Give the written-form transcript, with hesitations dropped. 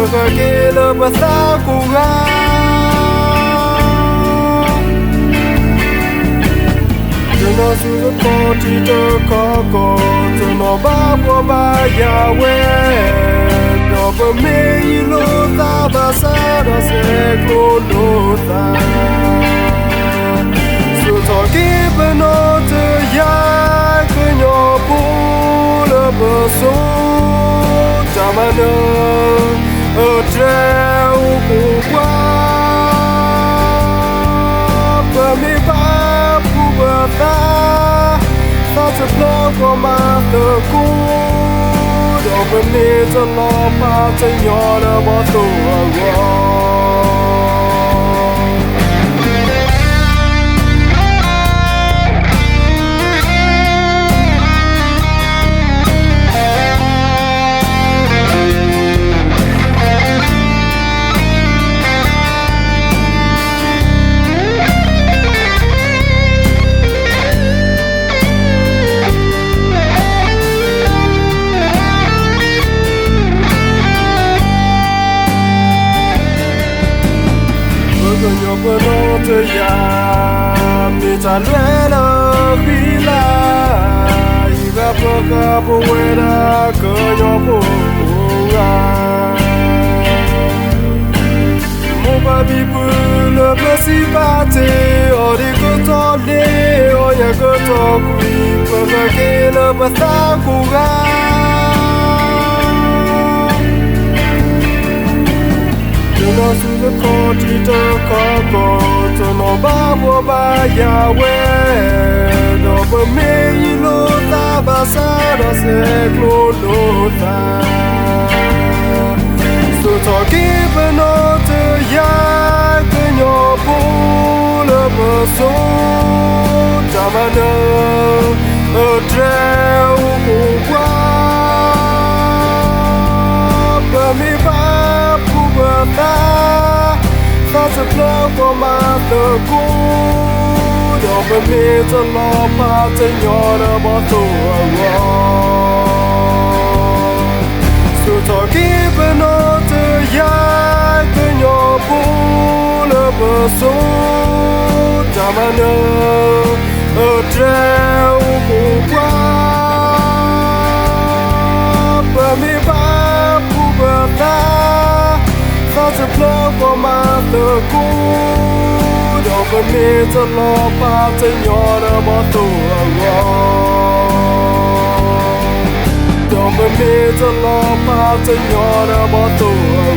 que le pasa je ne suis le petit de coco, je n'en bats pour ma Yahweh. Dans le milieu, ça va ça dans ces clonotas. Ce temps qui peut notre yah, que nous pour le besoin. Jamano, au trait ou pourquoi. Premier pas pour ça se bloque comme un coup. Dans le nez de l'empat, Seigneur, le bateau à mi taluela pila iga poca poera coño pura mon baby le placipate o di cotole o ya cotokui poca que le pasa cuga je suis le petit de coco, je n'en bats pour ma Yahweh. Dans le milieu, ça va ça dans ces clonotas. Ce temps qui peut notre yah, que nous pour le besoin. Jamano, au trait ou pourquoi. Premier pas pour ça se bloque comme un coup. Dans le nez de l'empat, Seigneur, le bateau à ce temps qui peut notre yah, que nous pour le besoin. Jamano, au trait ou pourquoi. Premier pas pour ça se bloque comme un coup. Dans le nez de l'empat, Seigneur, le bateau à dans le nez de l'empat, Seigneur, le bateau à